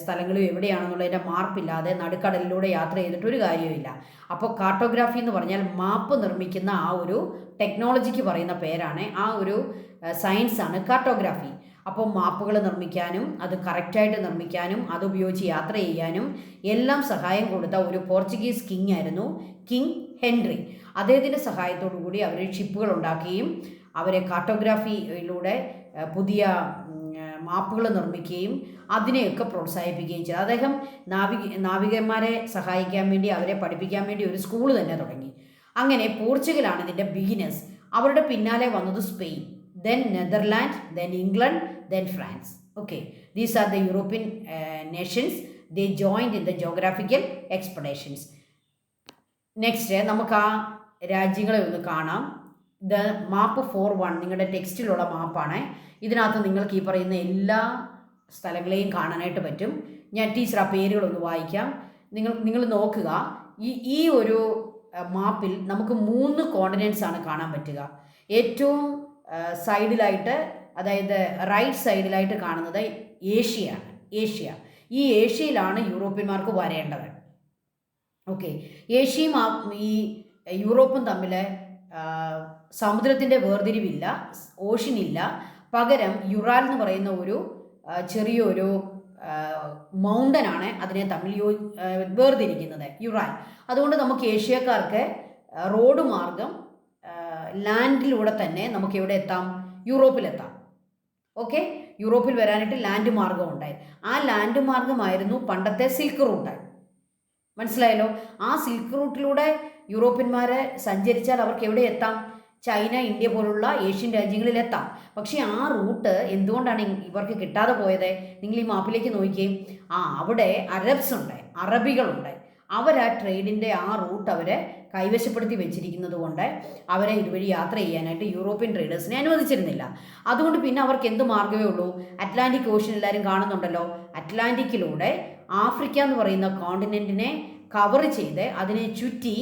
സ്ഥലങ്ങളും എവിടെയാണെന്നുള്ളതിൻ്റെ മാർപ്പില്ലാതെ നടുക്കടലിലൂടെ യാത്ര ചെയ്തിട്ടൊരു കാര്യമില്ല. അപ്പോൾ കാർട്ടോഗ്രാഫി എന്ന് പറഞ്ഞാൽ മാപ്പ് നിർമ്മിക്കുന്ന ആ ഒരു ടെക്നോളജിക്ക് പറയുന്ന പേരാണ്, ആ ഒരു സയൻസാണ് കാർട്ടോഗ്രാഫി. അപ്പോൾ മാപ്പുകൾ നിർമ്മിക്കാനും അത് കറക്റ്റായിട്ട് നിർമ്മിക്കാനും അതുപയോഗിച്ച് യാത്ര ചെയ്യാനും എല്ലാം സഹായം കൊടുത്ത ഒരു പോർച്ചുഗീസ് കിങ് ആയിരുന്നു കിങ് ഹെൻറി. അദ്ദേഹത്തിൻ്റെ സഹായത്തോടു കൂടി അവർ ഷിപ്പുകൾ ഉണ്ടാക്കുകയും അവരെ കാർട്ടോഗ്രാഫിയിലൂടെ പുതിയ മാപ്പുകൾ നിർമ്മിക്കുകയും അതിനെയൊക്കെ പ്രോത്സാഹിപ്പിക്കുകയും ചെയ്തു. അദ്ദേഹം നാവികന്മാരെ സഹായിക്കാൻ വേണ്ടി, അവരെ പഠിപ്പിക്കാൻ വേണ്ടി ഒരു സ്കൂൾ തന്നെ തുടങ്ങി. അങ്ങനെ പോർച്ചുഗലാണ് ഇതിൻ്റെ ബിഗിനേഴ്സ്. അവരുടെ പിന്നാലെ വന്നത് Spain, then Netherlands, then England, then France. Okay, these are the European nations. They joined in the geographical expeditions. Next, നമുക്ക് ആ രാജ്യങ്ങളെ ഒന്ന് കാണാം. ഇത് മാപ്പ് 4.1 നിങ്ങളുടെ ടെക്സ്റ്റിലുള്ള മാപ്പാണ്. ഇതിനകത്ത് നിങ്ങൾക്ക് ഈ പറയുന്ന എല്ലാ സ്ഥലങ്ങളെയും കാണാനായിട്ട് പറ്റും. ഞാൻ ടീച്ചർ ആ പേരുകളൊന്ന് വായിക്കാം. നിങ്ങൾ നോക്കുക. ഈ ഒരു മാപ്പിൽ നമുക്ക് 3 കോണ്ടിനെൻറ്റ്സ് ആണ് കാണാൻ പറ്റുക. ഏറ്റവും സൈഡിലായിട്ട്, അതായത് റൈറ്റ് സൈഡിലായിട്ട് കാണുന്നത് ഏഷ്യയാണ്. ഈ ഏഷ്യയിലാണ് യൂറോപ്യന്മാർക്ക് വരേണ്ടത്. ഓക്കെ, ഏഷ്യയും ഈ യൂറോപ്പും തമ്മിൽ സമുദ്രത്തിൻ്റെ വേർതിരിവില്ല, ഓഷ്യനില്ല. പകരം യുറാൽ എന്ന് പറയുന്ന ഒരു ചെറിയൊരു മൗണ്ടനാണ് അതിനെ തമ്മിൽ വേർതിരിക്കുന്നത്, യുറാൽ. അതുകൊണ്ട് നമുക്ക് ഏഷ്യക്കാർക്ക് റോഡ് മാർഗം ലാൻഡിലൂടെ തന്നെ നമുക്ക് എവിടെ എത്താം? യൂറോപ്പിലെത്താം. ഓക്കെ, യൂറോപ്പിൽ വരാനായിട്ട് ലാൻഡ് മാർഗം ഉണ്ടായി. ആ ലാൻഡ് മാർഗമായിരുന്നു പണ്ടത്തെ സിൽക്ക് റൂട്ട്. മനസ്സിലായല്ലോ? ആ സിൽക്ക് റൂട്ടിലൂടെ യൂറോപ്യന്മാരെ സഞ്ചരിച്ചാൽ അവർക്ക് എവിടെ എത്താം? ചൈന, ഇന്ത്യ പോലുള്ള ഏഷ്യൻ രാജ്യങ്ങളിലെത്താം. പക്ഷേ ആ റൂട്ട് എന്തുകൊണ്ടാണ് ഇവർക്ക് കിട്ടാതെ പോയത്? നിങ്ങൾ ഈ മാപ്പിലേക്ക് നോക്കിയേ. അവിടെ അറബ്സ് ഉണ്ട്, അറബികളുണ്ട്. അവർ ആ ട്രേഡിൻ്റെ ആ റൂട്ട് അവരെ കൈവശപ്പെടുത്തി വെച്ചിരിക്കുന്നത് കൊണ്ട് അവരെ ഇതുവഴി യാത്ര ചെയ്യാനായിട്ട് യൂറോപ്യൻ ട്രേഡേഴ്സിനെ അനുവദിച്ചിരുന്നില്ല. അതുകൊണ്ട് പിന്നെ അവർക്ക് എന്ത് മാർഗ്ഗമേ ഉള്ളൂ? അറ്റ്ലാന്റിക് ഓഷ്യൻ എല്ലാവരും കാണുന്നുണ്ടല്ലോ. അറ്റ്ലാന്റിക്കിലൂടെ ആഫ്രിക്ക എന്ന് പറയുന്ന കോണ്ടിനെൻറ്റിനെ കവർ ചെയ്ത് അതിനെ ചുറ്റി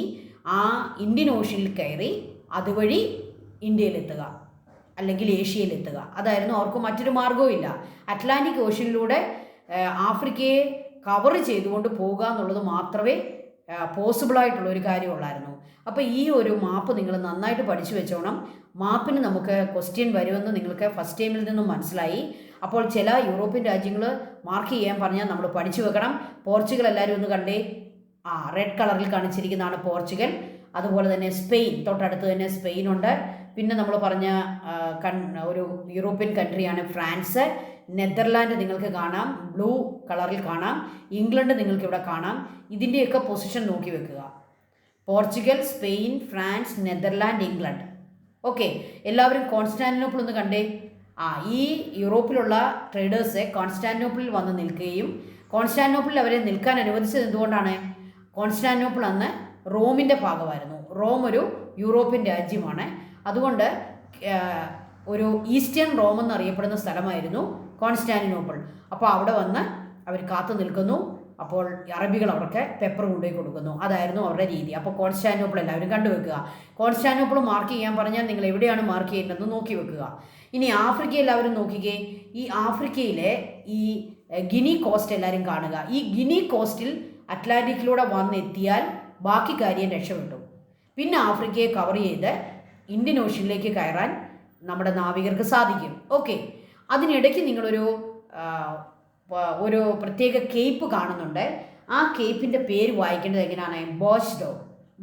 ആ ഇന്ത്യൻ ഓഷ്യനിൽ കയറി അതുവഴി ഇന്ത്യയിലെത്തുക അല്ലെങ്കിൽ ഏഷ്യയിലെത്തുക. അതായിരുന്നു അവർക്ക്. മറ്റൊരു മാർഗ്ഗവും ഇല്ല. അറ്റ്ലാന്റിക് ഓഷ്യനിലൂടെ ആഫ്രിക്കയെ കവർ ചെയ്തുകൊണ്ട് പോകുക എന്നുള്ളത് മാത്രമേ പോസിബിളായിട്ടുള്ള ഒരു കാര്യമുള്ളായിരുന്നു. അപ്പോൾ ഈ ഒരു മാപ്പ് നിങ്ങൾ നന്നായിട്ട് പഠിച്ചു വെച്ചോണം. മാപ്പിന് നമുക്ക് ക്വസ്റ്റ്യൻ വരുമെന്ന് നിങ്ങൾക്ക് ഫസ്റ്റ് ടൈമിൽ നിന്നും മനസ്സിലായി. അപ്പോൾ ചില യൂറോപ്യൻ രാജ്യങ്ങൾ മാർക്ക് ചെയ്യാൻ പറഞ്ഞാൽ നമ്മൾ പഠിച്ചു വെക്കണം. പോർച്ചുഗൽ എല്ലാവരും ഒന്ന് കണ്ടേ. റെഡ് കളറിൽ കാണിച്ചിരിക്കുന്നതാണ് പോർച്ചുഗൽ. അതുപോലെ തന്നെ സ്പെയിൻ, തൊട്ടടുത്ത് തന്നെ സ്പെയിനുണ്ട്. പിന്നെ നമ്മൾ പറഞ്ഞ ഒരു യൂറോപ്യൻ കൺട്രിയാണ് ഫ്രാൻസ്. നെതർലാൻഡ് നിങ്ങൾക്ക് കാണാം, ബ്ലൂ കളറിൽ കാണാം. ഇംഗ്ലണ്ട് നിങ്ങൾക്ക് ഇവിടെ കാണാം. ഇതിൻ്റെയൊക്കെ പൊസിഷൻ നോക്കി വെക്കുക. Portugal, Spain, France, Netherland, England. Okay, എല്ലാവരും കോൺസ്റ്റാന്റിനോപ്പിൾ ഒന്ന് കണ്ടേ. ഈ യൂറോപ്പിലുള്ള ട്രേഡേഴ്സ് കോൺസ്റ്റാന്റിനോപ്പിളിൽ വന്ന് നിൽക്കുകയും കോൺസ്റ്റാന്റിനോപ്പിളിൽ അവരെ നിൽക്കാൻ അനുവദിച്ചത് എന്തുകൊണ്ടാണ്? കോൺസ്റ്റാന്റിനോപ്പിൾ അന്ന് റോമിൻ്റെ ഭാഗമായിരുന്നു. റോം ഒരു യൂറോപ്യൻ രാജ്യമാണ്. അതുകൊണ്ട് ഒരു ഈസ്റ്റേൺ റോം എന്നറിയപ്പെടുന്ന സ്ഥലമായിരുന്നു കോൺസ്റ്റാന്റിനോപ്പിൾ. അപ്പോൾ അവിടെ വന്ന് അവർ കാത്തു നിൽക്കുന്നു. അപ്പോൾ അറബികൾ അവർക്ക് പെപ്പർ കൊണ്ടുപോയി കൊടുക്കുന്നു. അതായിരുന്നു അവരുടെ രീതി. അപ്പോൾ കോൺസ്റ്റാന്റിനോപ്പിൾ എല്ലാവരും കണ്ടുവെക്കുക. കോൺസ്റ്റാന്റിനോപ്പിൾ മാർക്ക് ചെയ്യാൻ പറഞ്ഞാൽ നിങ്ങൾ എവിടെയാണ് മാർക്ക് ചെയ്യേണ്ടതെന്ന് നോക്കി വെക്കുക. ഇനി ആഫ്രിക്ക എല്ലാവരും നോക്കിക്കേ. ഈ ആഫ്രിക്കയിലെ ഈ ഗിനി കോസ്റ്റ് എല്ലാവരും കാണുക. ഈ ഗിനി കോസ്റ്റിൽ അറ്റ്ലാന്റിക്കിലൂടെ വന്നെത്തിയാൽ ബാക്കി കാര്യം രക്ഷപ്പെട്ടു. പിന്നെ ആഫ്രിക്കയെ കവർ ചെയ്ത് ഇന്ത്യൻ ഓഷ്യനിലേക്ക് കയറാൻ നമ്മുടെ നാവികർക്ക് സാധിക്കും. ഓക്കെ, അതിനിടയ്ക്ക് നിങ്ങളൊരു പ്രത്യേക കേപ്പ് കാണുന്നുണ്ട്. ആ കേപ്പിൻ്റെ പേര് വായിക്കേണ്ടത് എങ്ങനെയാണ്?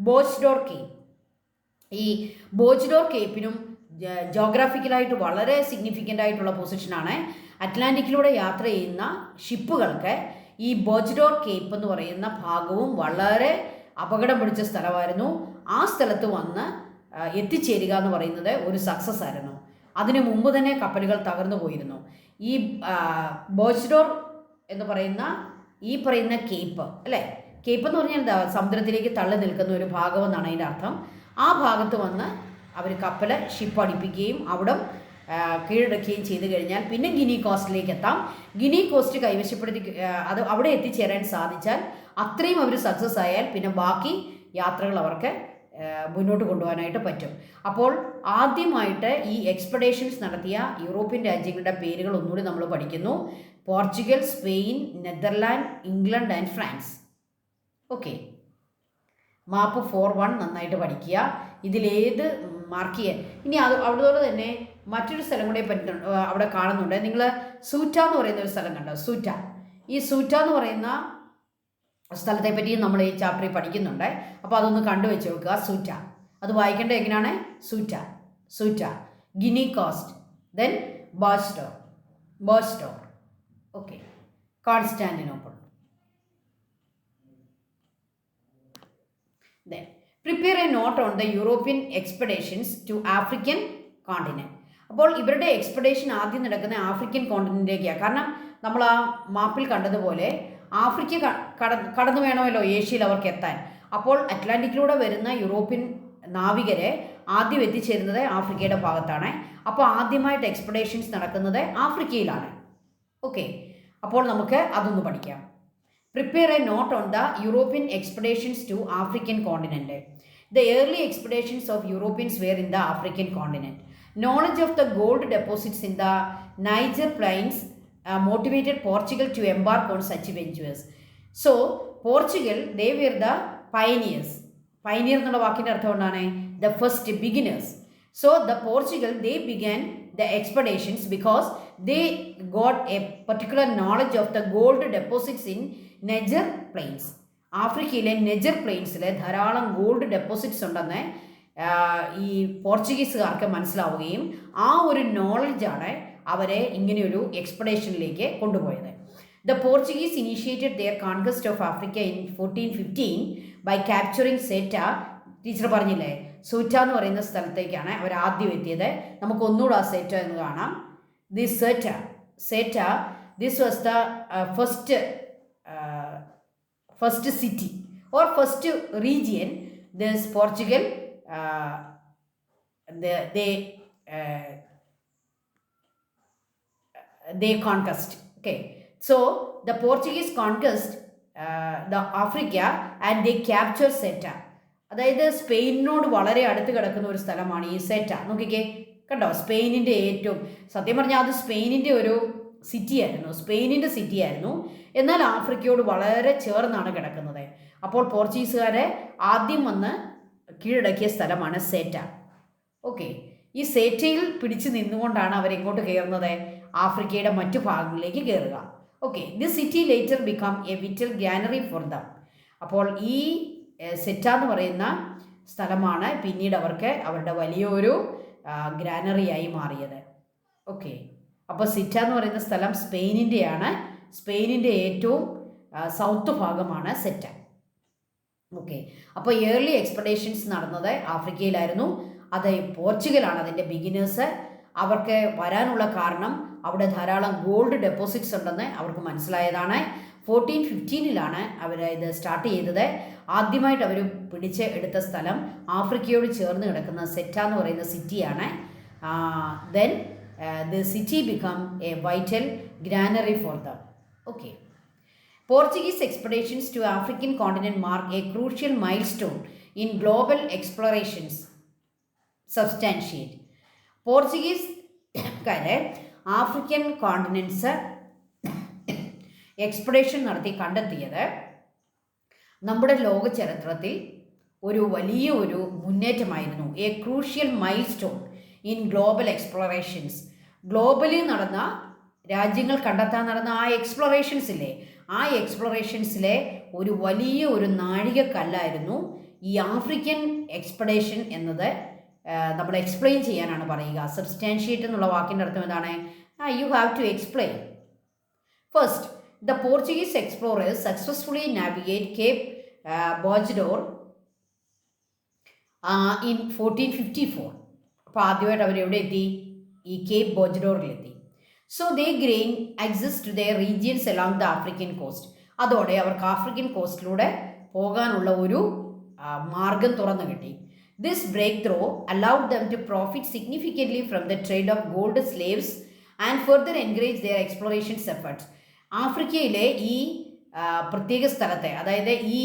ബോച്ച്ഡോർ കേപ്പ്. ഈ ബോച്ച്ഡോർ കേപ്പിനും ജോഗ്രാഫിക്കലായിട്ട് വളരെ സിഗ്നിഫിക്കൻ്റ് ആയിട്ടുള്ള പൊസിഷനാണ്. അറ്റ്ലാന്റിക്കിലൂടെ യാത്ര ചെയ്യുന്ന ഷിപ്പുകൾക്ക് ഈ ബോച്ച്ഡോർ കേപ്പ് എന്ന് പറയുന്ന ഭാഗവും വളരെ അപകടം പിടിച്ച സ്ഥലമായിരുന്നു. ആ സ്ഥലത്ത് വന്ന് എത്തിച്ചേരുക എന്ന് പറയുന്നത് ഒരു സക്സസ് ആയിരുന്നു. അതിനു മുമ്പ് തന്നെ കപ്പലുകൾ തകർന്നു പോയിരുന്നു. ഈ ബോച്ച്ഡോർ എന്ന് പറയുന്ന കേപ്പ് അല്ലേ, കേപ്പ് എന്ന് പറഞ്ഞാൽ എന്താ? സമുദ്രത്തിലേക്ക് തള്ളി നിൽക്കുന്ന ഒരു ഭാഗമെന്നാണ് അതിൻ്റെ അർത്ഥം. ആ ഭാഗത്ത് വന്ന് അവർ ഷിപ്പ് അടുപ്പിക്കുകയും അവിടെ കീഴടക്കുകയും ചെയ്തു കഴിഞ്ഞാൽ പിന്നെ ഗിനി കോസ്റ്റിലേക്ക് എത്താം. ഗിനി കോസ്റ്റ് കൈവശപ്പെടുത്തി അത് അവിടെ എത്തിച്ചേരാൻ സാധിച്ചാൽ, അത്രയും അവർ സക്സസ് ആയാൽ പിന്നെ ബാക്കി യാത്രകൾ അവർക്ക് മുന്നോട്ട് കൊണ്ടുപോകാനായിട്ട് പറ്റും. അപ്പോൾ ആദ്യമായിട്ട് ഈ എക്സ്പെഡീഷൻസ് നടത്തിയ യൂറോപ്യൻ രാജ്യങ്ങളുടെ പേരുകൾ ഒന്നുകൂടി നമ്മൾ പഠിക്കുന്നു. Portugal, Spain, Netherland, England and France. Okay, map 4.1 നന്നായിട്ട് പഠിക്കുക. ഇതിലേത് മാർക്ക് ചെയ്യാൻ. ഇനി അതുപോലെ തന്നെ മറ്റൊരു സ്ഥലം കൂടെ അവിടെ കാണുന്നുണ്ട്. നിങ്ങൾ സൂറ്റ എന്ന് പറയുന്ന ഒരു സ്ഥലം കണ്ടോ? ഈ സൂറ്റ എന്ന് പറയുന്ന സ്ഥലത്തെ പറ്റിയും നമ്മൾ ഈ ചാപ്റ്ററിൽ പഠിക്കുന്നുണ്ട്. അപ്പോൾ അതൊന്ന് കണ്ടുവെച്ച് നോക്കുക. സൂറ്റ അത് വായിക്കേണ്ടത് എങ്ങനെയാണ്? Ceuta, Guinea coast, then Bojador. Okay, Constantinople. Then prepare a note on the European expeditions to African continent. അപ്പോൾ ഇവരുടെ എക്സ്പെഡീഷൻ ആദ്യം നടക്കുന്ന ആഫ്രിക്കൻ കോണ്ടിനെൻറ്റിലേക്കാണ്. കാരണം നമ്മൾ ആ മാപ്പിൽ കണ്ടതുപോലെ ആഫ്രിക്ക കടന്നു വേണമല്ലോ ഏഷ്യയിൽ അവർക്ക് എത്താൻ. അപ്പോൾ അറ്റ്ലാന്റിക്കിലൂടെ വരുന്ന യൂറോപ്യൻ നാവികരെ ആദ്യം എത്തിച്ചേരുന്നത് ആഫ്രിക്കയുടെ ഭാഗത്താണ്. അപ്പോൾ ആദ്യമായിട്ട് എക്സ്പെഡീഷൻസ് നടക്കുന്നത് ആഫ്രിക്കയിലാണ്. ഓക്കെ, അപ്പോൾ നമുക്ക് അതൊന്ന് പഠിക്കാം. Prepare a note on the European expeditions to African continent. The early expeditions of Europeans were in the African continent. Knowledge of the gold deposits in the Niger plains motivated Portugal to embark on such ventures. So, Portugal, they were the pioneers. Pioneer എന്നുള്ള വാക്കിൻ്റെ അർത്ഥം എന്താണ്? The first beginners. So, the Portugal, they began the expeditions because they got a particular knowledge of the gold deposits in Niger plains. ആഫ്രിക്കയിലെ നെജർ പ്ലെയിൻസിൽ ധാരാളം gold deposits ഉണ്ടെന്ന് ഈ പോർച്ചുഗീസുകാർക്ക് മനസ്സിലാവുകയും ആ ഒരു നോളജാണ് അവരെ ഇങ്ങനെയൊരു എക്സ്പെഡീഷനിലേക്ക് കൊണ്ടുപോയത്. The Portuguese initiated their conquest of Africa in 1415 by capturing Ceuta. Teacher പറഞ്ഞില്ലേ, സൂറ്റ എന്ന് പറയുന്ന സ്ഥലത്തേക്കാണ് അവർ ആദ്യം എത്തിയത്. നമുക്ക് ഒന്നുകൂടെ ആ സേറ്റ എന്ന് കാണാം. This Ceuta this was the first city or first region this Portugal they conquest. Okay, so the Portuguese conquest the Africa and they capture Ceuta. അതായത് സ്പെയിനോട് വളരെ അടുത്ത് കിടക്കുന്ന ഒരു സ്ഥലമാണ് ഈ സെറ്റ. നോക്കിക്കേ, കണ്ടോ, സ്പെയിനിൻ്റെ ഏറ്റവും, സത്യം പറഞ്ഞാൽ അത് സ്പെയിനിൻ്റെ ഒരു സ്പെയിനിൻ്റെ സിറ്റിയായിരുന്നു. എന്നാൽ ആഫ്രിക്കയോട് വളരെ ചേർന്നാണ് കിടക്കുന്നത്. അപ്പോൾ പോർച്ചുഗീസുകാരെ ആദ്യം വന്ന് കീഴടക്കിയ സ്ഥലമാണ് സേറ്റ. ഓക്കെ, ഈ സേറ്റയിൽ പിടിച്ചു നിന്നുകൊണ്ടാണ് അവരെങ്ങോട്ട് കയറുന്നത്? ആഫ്രിക്കയുടെ മറ്റു ഭാഗങ്ങളിലേക്ക് കയറുക. Okay, this city later become A vital granary for them. അപ്പോൾ ഈ സെറ്റ എന്ന് പറയുന്ന സ്ഥലമാണ് പിന്നീട് അവരുടെ വലിയൊരു ഗ്രാനറിയായി മാറിയത്. ഓക്കെ, അപ്പോൾ സിറ്റ എന്ന് പറയുന്ന സ്ഥലം സ്പെയിനിൻ്റെയാണ്. സ്പെയിനിൻ്റെ ഏറ്റവും സൗത്ത് ഭാഗമാണ് സെറ്റ. ഓക്കെ, അപ്പോൾ ഏർലി എക്സ്പെഡീഷൻസ് നടന്നത് ആഫ്രിക്കയിലായിരുന്നു. അത് പോർച്ചുഗലാണ് അതിൻ്റെ ബിഗിനേഴ്സ്. അവർക്ക് വരാനുള്ള കാരണം അവിടെ ധാരാളം ഗോൾഡ് ഡെപ്പോസിറ്റ്സ് ഉണ്ടെന്ന് അവർക്ക് മനസ്സിലായതാണ്. 1415 അവർ ഇത് സ്റ്റാർട്ട് ചെയ്തത്. ആദ്യമായിട്ട് അവർ പിടിച്ച് എടുത്ത സ്ഥലം ആഫ്രിക്കയോട് ചേർന്ന് കിടക്കുന്ന സെറ്റ എന്ന് പറയുന്ന സിറ്റിയാണ്. Then the city become a vital granary for them. Okay. Portuguese expeditions to African continent mark a crucial milestone in global explorations. Substantiate. Portuguese African continents expedition നടത്തി കണ്ടെത്തിയത് നമ്മുടെ ലോക ചരിത്രത്തിൽ ഒരു വലിയ ഒരു മുന്നേറ്റമായിരുന്നു. A crucial milestone in global explorations. ഗ്ലോബലിൽ നടന്ന രാജ്യങ്ങൾ കണ്ടെത്താൻ നടന്ന ആ എക്സ്പ്ലോറേഷൻസിലെ ഒരു വലിയ ഒരു നാഴികക്കല്ലായിരുന്നു ഈ ആഫ്രിക്കൻ എക്സ്പെഡീഷൻ എന്നത്. നമ്മൾ എക്സ്പ്ലെയിൻ ചെയ്യാനാണ് പറയുക. സബ്സ്റ്റാൻഷിയേറ്റ് എന്നുള്ള വാക്കിൻ്റെ അർത്ഥം എന്താണ്? You have to explain. First, the Portuguese explorers successfully navigate Cape Bojador in 1454. അപ്പോൾ ആദ്യമായിട്ട് അവരെവിടെ എത്തി? ഈ കേപ്പ് ബോജ്ഡോറിലെത്തി. So they gain access to their regions along the African coast. അതോടെ അവർക്ക് ആഫ്രിക്കൻ കോസ്റ്റിലൂടെ പോകാനുള്ള ഒരു മാർഗം തുറന്നു കിട്ടി. This breakthrough allowed them to profit significantly from the trade of gold slaves and further encourage their explorations efforts. ആഫ്രിക്കയിലെ ഈ പ്രത്യേക സ്ഥലത്തെ, അതായത് ഈ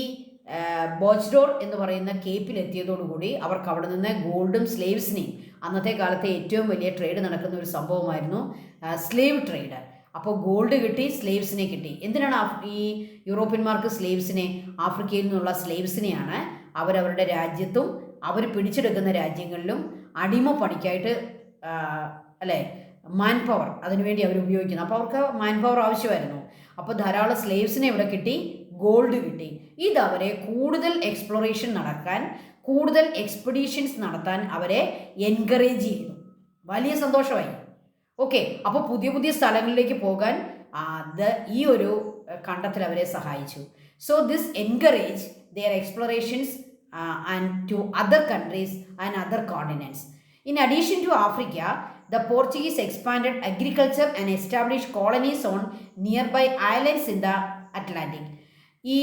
ബോജ്ഡോർ എന്ന് പറയുന്ന കേപ്പിലെത്തിയതോടുകൂടി അവർക്ക് അവിടെ നിന്ന് ഗോൾഡും സ്ലേവ്സിനെയും, അന്നത്തെ കാലത്തെ ഏറ്റവും വലിയ ട്രേഡ് നടക്കുന്ന ഒരു സംഭവമായിരുന്നു സ്ലേവ് ട്രേഡ്. അപ്പോൾ ഗോൾഡ് കിട്ടി, സ്ലേവ്സിനെ കിട്ടി. എന്തിനാണ് ഈ യൂറോപ്യന്മാർക്ക് സ്ലേവ്സിനെ? ആഫ്രിക്കയിൽ നിന്നുള്ള സ്ലേവ്സിനെയാണ് അവരവരുടെ രാജ്യത്തും അവർ പിടിച്ചെടുക്കുന്ന രാജ്യങ്ങളിലും അടിമ പണിക്കായിട്ട് അല്ലേ, മാൻ പവർ, അതിനുവേണ്ടി അവർ ഉപയോഗിക്കുന്നു. അപ്പോൾ അവർക്ക് മാൻ പവർ ആവശ്യമായിരുന്നു. അപ്പോൾ ധാരാളം സ്ലേവ്സിനെ ഇവിടെ കിട്ടി, ഗോൾഡ് കിട്ടി. ഇതവരെ കൂടുതൽ എക്സ്പ്ലോറേഷൻ നടക്കാൻ, കൂടുതൽ എക്സ്പെഡീഷൻസ് നടത്താൻ അവരെ എൻകറേജ് ചെയ്തു. വലിയ സന്തോഷമായി. ഓക്കെ, അപ്പോൾ പുതിയ പുതിയ സ്ഥലങ്ങളിലേക്ക് പോകാൻ ഈ ഒരു കണ്ടെത്തൽ അവരെ സഹായിച്ചു. So this encourage their explorations and to other countries and other continents. In addition to Africa, the Portuguese expanded agriculture and established colonies on nearby islands in the Atlantic. ഈ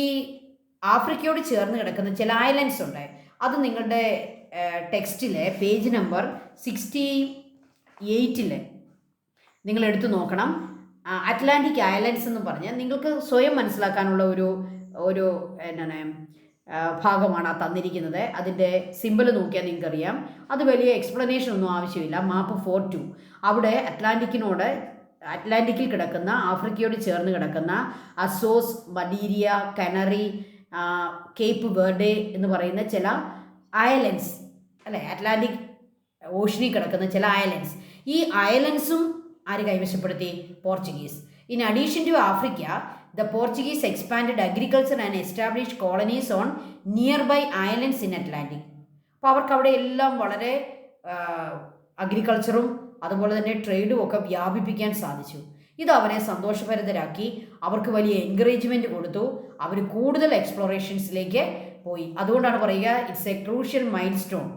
ആഫ്രിക്കയോട് ചേർന്ന് കിടക്കുന്ന ചില ഐലൻഡ്സ് ഉണ്ട്. അത് നിങ്ങളുടെ ടെക്സ്റ്റിലെ പേജ് നമ്പർ 68 നിങ്ങൾ എടുത്തു നോക്കണം. അറ്റ്ലാന്റിക് ഐലൻഡ്സ് എന്ന് പറഞ്ഞാൽ നിങ്ങൾക്ക് സ്വയം മനസ്സിലാക്കാനുള്ള ഒരു ഒരു എന്താണ് ഭാഗമാണ് ആ തന്നിരിക്കുന്നത്. അതിൻ്റെ സിമ്പിൾ നോക്കിയാൽ നിങ്ങൾക്കറിയാം. അത് വലിയ എക്സ്പ്ലനേഷൻ ഒന്നും ആവശ്യമില്ല. മാപ്പ് 4-2 അവിടെ അറ്റ്ലാന്റിക്കിൽ കിടക്കുന്ന, ആഫ്രിക്കയോട് ചേർന്ന് കിടക്കുന്ന അസോസ്, മഡീരിയ, കനറി, കേപ്പ് വെർഡെ എന്ന് പറയുന്ന ചില ഐലൻഡ്സ് അല്ലേ, അറ്റ്ലാന്റിക് ഓഷനിൽ കിടക്കുന്ന ചില ഐലൻഡ്സ്. ഈ ഐലൻഡ്സും ആര് കൈവശപ്പെടുത്തി? Portuguese. In addition to Africa, the Portuguese expanded agriculture and established colonies on nearby islands in Atlantic. അപ്പോൾ അവർക്ക് അവിടെ എല്ലാം വളരെ അഗ്രികൾച്ചറും അതുപോലെ തന്നെ ട്രേഡും ഒക്കെ വ്യാപിപ്പിക്കാൻ സാധിച്ചു. ഇത് അവരെ സന്തോഷഭരിതരാക്കി, അവർക്ക് വലിയ എൻകറേജ്മെൻറ്റ് കൊടുത്തു, അവർ കൂടുതൽ എക്സ്പ്ലോറേഷൻസിലേക്ക് പോയി. അതുകൊണ്ടാണ് പറയുക it's A crucial mile stone.